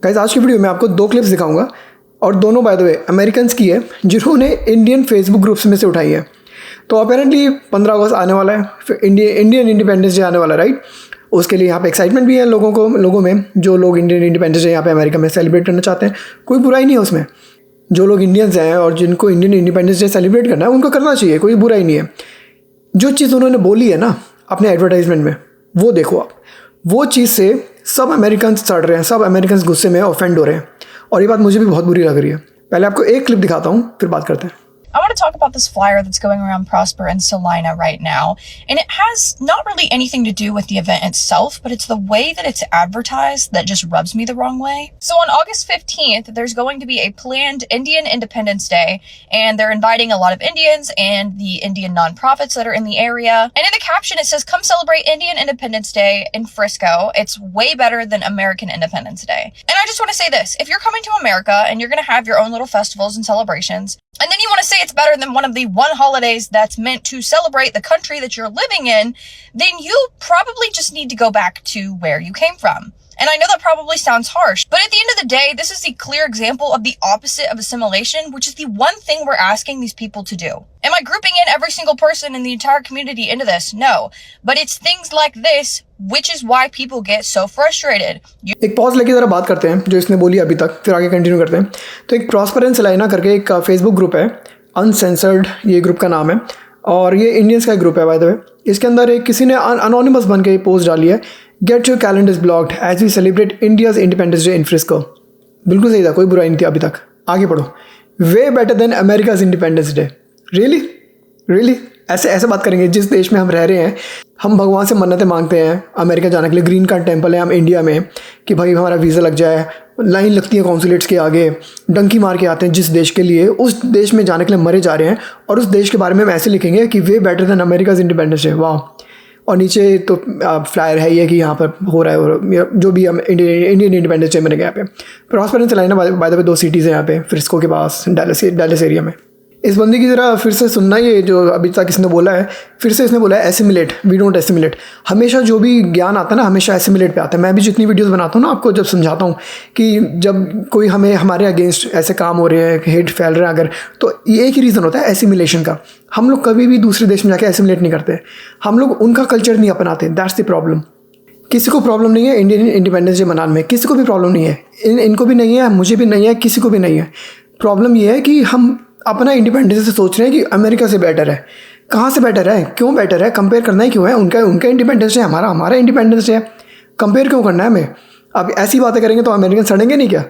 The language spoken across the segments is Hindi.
गाइस आज की वीडियो में आपको 2 क्लिप्स दिखाऊंगा और दोनों बाय द वे अमेरिकन्स की है जिन्होंने इंडियन फेसबुक ग्रुप्स में से उठाई है। तो अपेरेंटली 15 अगस्त आने वाला है, फिर इंडियन इंडिपेंडेंस डे आने वाला है, राइट। उसके लिए यहाँ पे एक्साइटमेंट भी है लोगों में, जो लोग इंडियन इंडिपेंडेंस डे यहाँ पे अमेरिका में सेलिब्रेट करना चाहते हैं। कोई बुराई नहीं है उसमें। जो लोग इंडियंस हैं और जिनको इंडियन इंडिपेंडेंस डे सेलिब्रेट करना है उनको करना चाहिए, कोई बुराई नहीं है। जो चीज़ उन्होंने बोली है ना अपने एडवर्टाइजमेंट में, वो देखो आप, वो चीज़ से सब अमेरिकन्स चढ़ रहे हैं, सब अमेरिकन्स गुस्से में ऑफेंड हो रहे हैं और ये बात मुझे भी बहुत बुरी लग रही है। पहले आपको एक क्लिप दिखाता हूँ, फिर बात करते हैं। I want to talk about this flyer that's going around Prosper and Salina right now. And it has not really anything to do with the event itself, but it's the way that it's advertised that just rubs me the wrong way. So on August 15th, there's going to be a planned Indian Independence Day, and they're inviting a lot of Indians and the Indian nonprofits that are in the area. And in the caption, it says, "Come celebrate Indian Independence Day in Frisco. It's way better than American Independence Day." And I just want to say this. If you're coming to America and you're going to have your own little festivals and celebrations, and then you want to say it's better than one of the holidays that's meant to celebrate the country that you're living in, then you probably just need to go back to where you came from. And I know that probably sounds harsh, but at the end of the day, this is the clear example of the opposite of assimilation, which is the one thing we're asking these people to do. Am I grouping in every single person in the entire community into this? No. But it's things like this, which is why people get so frustrated. एक पॉज लेके ज़रा बात करते हैं जो इसने बोली अभी तक, फिर आगे कंटिन्यू करते हैं। तो एक प्रॉस्पर एंड सलाइना करके एक फेसबुक ग्रुप है, अनसेंसर्ड ये ग्रुप का नाम है, और ये इंडियंस का ग्रुप है बाय द वे। इसके अंदर एक किसी ने अनोनिमस बन के पोस्ट डाली है, get your calendars blocked as we celebrate India's independence day in Frisco. बिल्कुल सही था, कोई बुराई नहीं थी अभी तक। आगे पढ़ो, way better than America's independence day. Really ऐसे बात करेंगे जिस देश में हम रह रहे हैं। हम भगवान से मन्नतें मांगते हैं अमेरिका जाने के लिए, ग्रीन कार्ड टेम्पल है हम इंडिया में कि भाई हमारा वीज़ा लग जाए, लाइन लगती है कॉन्सुलेट्स के आगे, डंकी मार के आते हैं जिस देश के लिए, उस देश में जाने के लिए मरे जा रहे हैं, और उस देश के बारे में हम ऐसे लिखेंगे कि way better than America's independence day. वाह। और नीचे तो फ्लायर है ये कि यहाँ पर हो रहा है जो भी हम इंडियन इंडिपेंडेंस डे मैंने यहाँ पे। Prosper and Salina by the way 2 cities हैं यहाँ पे, फ्रिस्को के पास, डैलस एरिया में। इस बंदी की ज़रा फिर से सुनना, ये जो अभी तक इसने बोला है, फिर से इसने बोला है एसिमिलेट, वी डोंट एसिमिलेट। हमेशा जो भी ज्ञान आता है ना, हमेशा एसिमिलेट पे आता है। मैं भी जितनी वीडियोस बनाता हूँ ना, आपको जब समझाता हूँ कि जब कोई हमारे अगेंस्ट ऐसे काम हो रहे हैं, हेट फैल रहे हैं अगर, तो ये एक ही रीज़न होता है एसिमिलेशन का। हम लोग कभी भी दूसरे देश में जाके एसिमिलेट नहीं करते, हम लोग उनका कल्चर नहीं अपनाते। That's the problem. किसी को प्रॉब्लम नहीं है इंडियन इंडिपेंडेंस डे मनाने में, किसी को भी प्रॉब्लम नहीं है, इनको भी नहीं है, मुझे भी नहीं है, किसी को भी नहीं है। प्रॉब्लम ये है कि हम अपना इंडिपेंडेंस से सोच रहे हैं कि अमेरिका से बेटर है। कहाँ से बेटर है, क्यों बेटर है, कंपेयर करना ही क्यों है? उनका इंडिपेंडेंस है, हमारा इंडिपेंडेंस है, कंपेयर क्यों करना है हमें? अब ऐसी बातें करेंगे तो अमेरिकन सड़ेंगे नहीं क्या?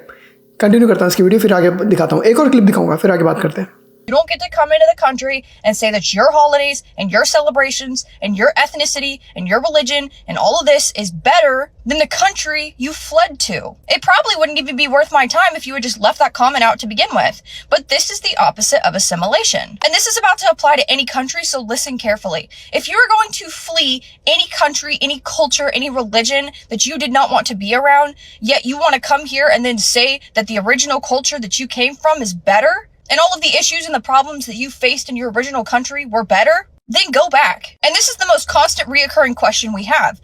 कंटिन्यू करता हूँ इसकी वीडियो, फिर आगे दिखाता हूँ। एक और क्लिप दिखाऊंगा, फिर आगे बात करते हैं। You don't get to come into the country and say that your holidays and your celebrations and your ethnicity and your religion and all of this is better than the country you fled to. It probably wouldn't even be worth my time if you had just left that comment out to begin with. But this is the opposite of assimilation. And this is about to apply to any country, so listen carefully. If you are going to flee any country, any culture, any religion that you did not want to be around, yet you want to come here and then say that the original culture that you came from is better, and all of the issues and the problems that you faced in your original country were better, then go back. And this is the most constant reoccurring question we have.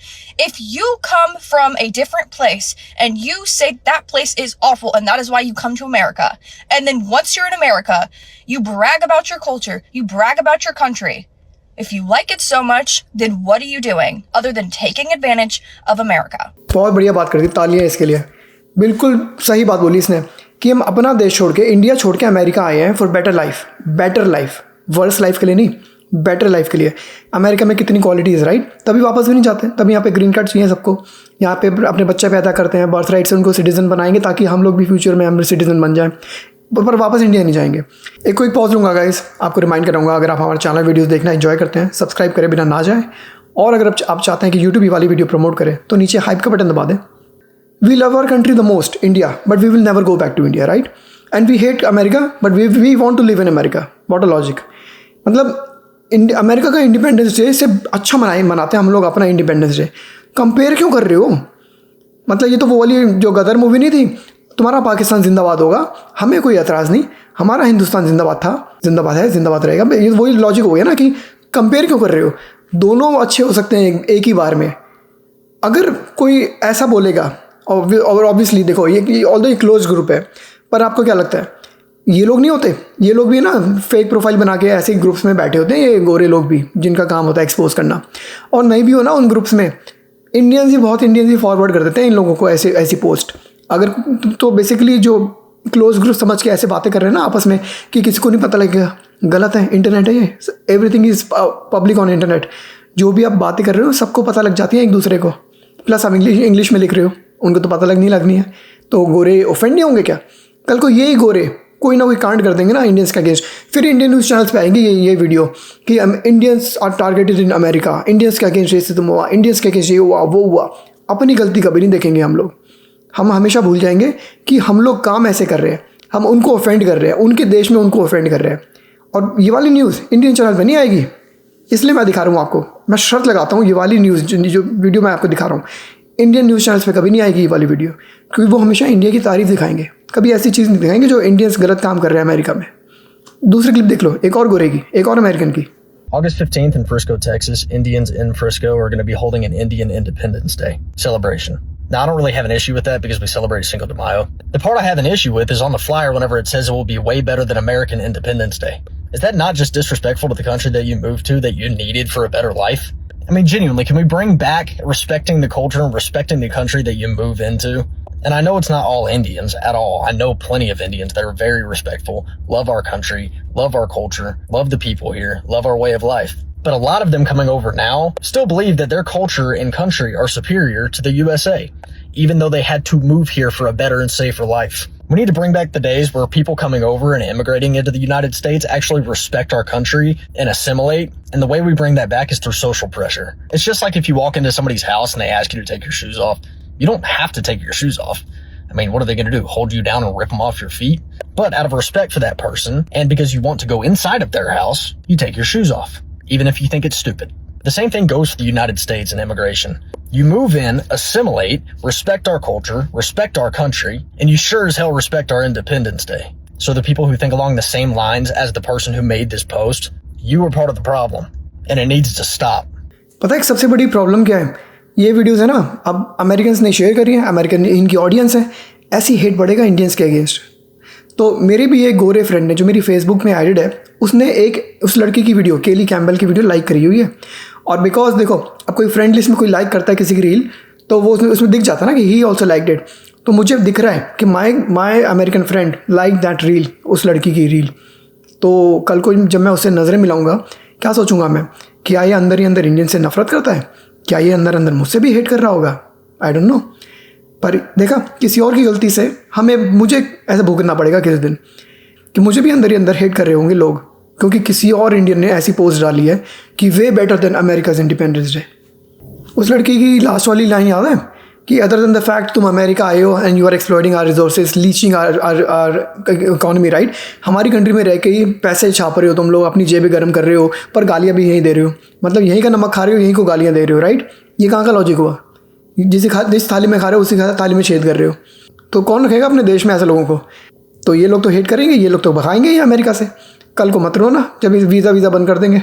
If you come from a different place and you say that place is awful and that is why you come to America, and then once you're in America, you brag about your culture, you brag about your country. If you like it so much, then what are you doing other than taking advantage of America? बहुत बढ़िया बात कर दी, तालियां इसके लिए। बिल्कुल सही बात बोली इसने कि हम अपना देश छोड़ के, इंडिया छोड़ के अमेरिका आए हैं for better life, worse life के लिए नहीं, बेटर लाइफ के लिए। अमेरिका में कितनी क्वालिटीज़, राइट। तभी वापस भी नहीं जाते, तभी यहाँ पे ग्रीन कार्ड चाहिए सबको, यहाँ पे अपने बच्चे पैदा करते हैं, बर्थ राइट से उनको सिटीज़न बनाएंगे ताकि हम लोग भी फ्यूचर में हम सिटीज़न बन जाएं, पर वापस इंडिया नहीं जाएंगे। एक कोई पॉज लूँगा गाइस, आपको रिमाइंड कराऊंगा, अगर आप हमारे चैनल वीडियोज़ देखना एंजॉय करते हैं, सब्सक्राइब करें बिना ना जाए, और अगर आप चाहते हैं कि यूट्यूब वाली वीडियो प्रमोट करें तो नीचे हाइप का बटन दबा दें। We love our country the most, India, but we will never go back to India, right? And we hate America, but we want to live in America. What a logic. मतलब अमेरिका का इंडिपेंडेंस डे से अच्छा मनाते हैं हम लोग अपना इंडिपेंडेंस डे। कंपेयर क्यों कर रहे हो? मतलब ये तो वो वाली जो गदर मूवी नहीं थी, तुम्हारा पाकिस्तान जिंदाबाद होगा, हमें कोई एतराज़ नहीं, हमारा हिंदुस्तान जिंदाबाद था, जिंदाबाद है, जिंदाबाद रहेगा। ये वही लॉजिक हो गया ना कि कंपेयर क्यों कर रहे हो? दोनों अच्छे हो सकते हैं एक ही बार में। अगर कोई ऐसा बोलेगा और ऑब्वियसली देखो ये ऑल्दो ये क्लोज ग्रुप है, पर आपको क्या लगता है ये लोग नहीं होते, ये लोग भी ना फेक प्रोफाइल बना के ऐसे ग्रुप्स में बैठे होते हैं, ये गोरे लोग भी जिनका काम होता है एक्सपोज करना। और नहीं भी हो ना उन ग्रुप्स में, इंडियंस ही फॉरवर्ड कर देते हैं इन लोगों को ऐसी पोस्ट। अगर तो बेसिकली जो क्लोज ग्रुप समझ के ऐसे बातें कर रहे हैं ना आपस में कि किसी को नहीं पता लगेगा, गलत है। इंटरनेट है ये, everything is public on internet. जो भी आप बातें कर रहे हो सबको पता लग जाती है एक दूसरे को। प्लस आप इंग्लिश में लिख रहे हो, उनको तो पता लगनी है, तो गोरे ऑफेंड नहीं होंगे क्या? कल को यही गोरे कोई ना कोई कांड कर देंगे ना इंडियंस के अगेंस्ट, फिर इंडियन न्यूज़ चैनल्स पे आएंगे ये वीडियो कि Indians are targeted in America, Indians के अगेंस्ट रेसिज्म हुआ, इंडियंस के अगेंस्ट ये हुआ वो हुआ। अपनी गलती कभी नहीं देखेंगे हम लोग। हम हमेशा भूल जाएंगे कि हम लोग काम ऐसे कर रहे हैं, हम उनको ऑफेंड कर रहे हैं, उनके देश में उनको ऑफेंड कर रहे हैं। और ये वाली न्यूज़ इंडियन चैनल पर नहीं आएगी, इसलिए मैं दिखा रहा हूँ आपको। मैं शर्त लगाता हूँ ये वाली न्यूज़ जो वीडियो मैं आपको दिखा रहा हूँ इंडियन न्यूज़ चैनल्स पे कभी नहीं आएगी ये वाली वीडियो, क्योंकि वो हमेशा इंडिया की तारीफ दिखाएंगे, कभी ऐसी चीज़ नहीं दिखाएंगे जो इंडियंस गलत काम कर रहे हैं अमेरिका में। दूसरी क्लिप देख लो, एक और गोरे की, एक और अमेरिकन की। August 15th in Frisco, Texas, Indians in Frisco are going to be holding an Indian Independence Day celebration. Now, I don't really have an issue with that because we celebrate Cinco de Mayo. The part I have an issue with is on the flyer whenever it says it will be way better than American Independence Day. Is that not just disrespectful to the country that you moved to, that you needed for a better life? I mean, genuinely, can we bring back respecting the culture and respecting the country that you move into? And I know it's not all Indians at all. I know plenty of Indians that are very respectful, love our country, love our culture, love the people here, love our way of life. But a lot of them coming over now still believe that their culture and country are superior to the USA, even though they had to move here for a better and safer life. We need to bring back the days where people coming over and immigrating into the United States actually respect our country and assimilate. And the way we bring that back is through social pressure. It's just like if you walk into somebody's house and they ask you to take your shoes off. You don't have to take your shoes off. I mean, what are they going to do? Hold you down and rip them off your feet? But out of respect for that person, and because you want to go inside of their house, you take your shoes off, even if you think it's stupid. The same thing goes for the United States and immigration. You move in, assimilate, respect our culture, respect our country, and you sure as hell respect our Independence Day. So the people who think along the same lines as the person who made this post, you are part of the problem, and it needs to stop. पता है एक सबसे बड़ी प्रॉब्लम क्या है? ये वीडियोस है ना, अब अमेरिकन ने शेयर करी है, अमेरिकन इनकी ऑडियंस है, ऐसी हेट बढ़ेगा इंडियंस के अगेंस्ट। तो मेरे भी एक गोरे फ्रेंड ने जो मेरी फेसबुक में एडेड है, उसने उस लड़की की वीडियो, केली कैम्बल की वीडियो लाइक करी हुई है। और बिकॉज देखो, अब कोई फ्रेंड लिस्ट में कोई लाइक करता है किसी की रील, तो वो उसमें दिख जाता है ना कि ही ऑल्सो लाइक इट। तो मुझे दिख रहा है कि my American friend like that reel, उस लड़की की रील। तो कल को जब मैं उससे नज़रें मिलाऊंगा, क्या सोचूंगा मैं, क्या ये अंदर ही अंदर इंडियन से नफरत करता है? क्या ये अंदर अंदर मुझसे भी हेट कर रहा होगा? I don't know. पर देखा, किसी और की गलती से मुझे ऐसा भुगतना पड़ेगा किसी दिन कि मुझे भी अंदर ही अंदर हेट कर रहे होंगे लोग, क्योंकि किसी और इंडियन ने ऐसी पोस्ट डाली है कि way better than America's independence day. उस लड़की की लास्ट वाली लाइन याद है कि अदर देन द फैक्ट तुम अमेरिका आए हो and you are exploiting our resources, leeching our economy, right? हमारी कंट्री में रह के ही पैसे छाप रहे हो तुम लोग, अपनी जेबें गर्म कर रहे हो, पर गालियाँ भी यहीं दे रहे हो। मतलब यहीं का नमक खा रहे हो, यहीं को गालियाँ दे रहे हो, राइट? ये कहाँ का लॉजिक हुआ? जिस थाली में खा रहे हो उसी थाली में छेद कर रहे हो। तो कौन रखेगा अपने देश में ऐसे लोगों को? तो ये लोग तो हेट करेंगे, ये लोग तो भगाएंगे ही अमेरिका से। कल को मत रो ना जब वीज़ा बंद कर देंगे।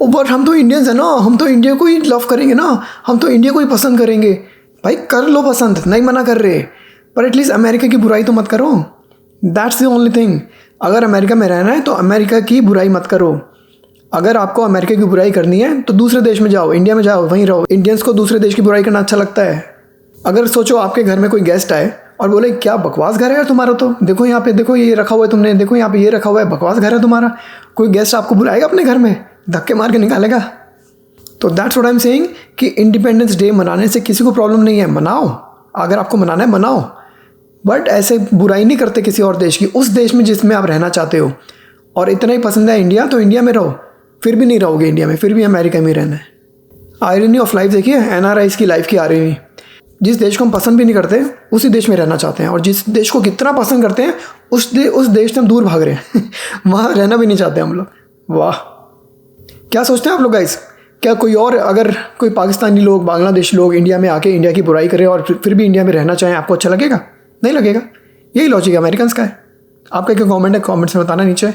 ओ बट हम तो इंडियंस हैं ना, हम तो इंडिया को ही लव करेंगे ना, हम तो इंडिया को ही पसंद करेंगे। भाई कर लो पसंद, नहीं मना कर रहे, पर एटलीस्ट अमेरिका की बुराई तो मत करो। That's the only thing. अगर अमेरिका में रहना है तो अमेरिका की बुराई मत करो। अगर आपको अमेरिका की बुराई करनी है तो दूसरे देश में जाओ, इंडिया में जाओ, वहीं रहो। इंडियंस को दूसरे देश की बुराई करना अच्छा लगता है। अगर सोचो आपके घर में कोई गेस्ट आए और बोले क्या बकवास घर है यार तुम्हारा, तो देखो यहाँ पे, देखो ये रखा हुआ है तुमने, देखो यहाँ पे ये रखा हुआ है, बकवास घर है तुम्हारा। कोई गेस्ट आपको बुलाएगा अपने घर में, धक्के मार के निकालेगा। तो that's what I am saying कि इंडिपेंडेंस डे मनाने से किसी को प्रॉब्लम नहीं है, मनाओ। अगर आपको मनाना है मनाओ, बट ऐसे बुराई नहीं करते किसी और देश की, उस देश में जिसमें आप रहना चाहते हो। और इतना ही पसंद है इंडिया तो इंडिया में रहो, फिर भी नहीं रहोगे इंडिया में, फिर भी अमेरिका में रहना है। आयरनी ऑफ लाइफ देखिए, NRIs की लाइफ की आयरनी। जिस देश को हम पसंद भी नहीं करते उसी देश में रहना चाहते हैं, और जिस देश को कितना पसंद करते हैं उस देश से हम दूर भाग रहे हैं वहाँ रहना भी नहीं चाहते हम लोग। वाह, क्या सोचते हैं आप लोग गाइस? क्या कोई और, अगर कोई पाकिस्तानी लोग, बांग्लादेश लोग इंडिया में आके इंडिया की बुराई करें और फिर भी इंडिया में रहना चाहें, आपको अच्छा लगेगा? नहीं लगेगा। यही लॉजिक अमेरिकन्स का है। आपका क्या कमेंट है, कमेंट्स में बताना नीचे।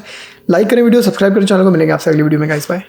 लाइक करें वीडियो, सब्सक्राइब करें चैनल को। मिलेंगे आपसे अगली वीडियो में गाइस, बाय।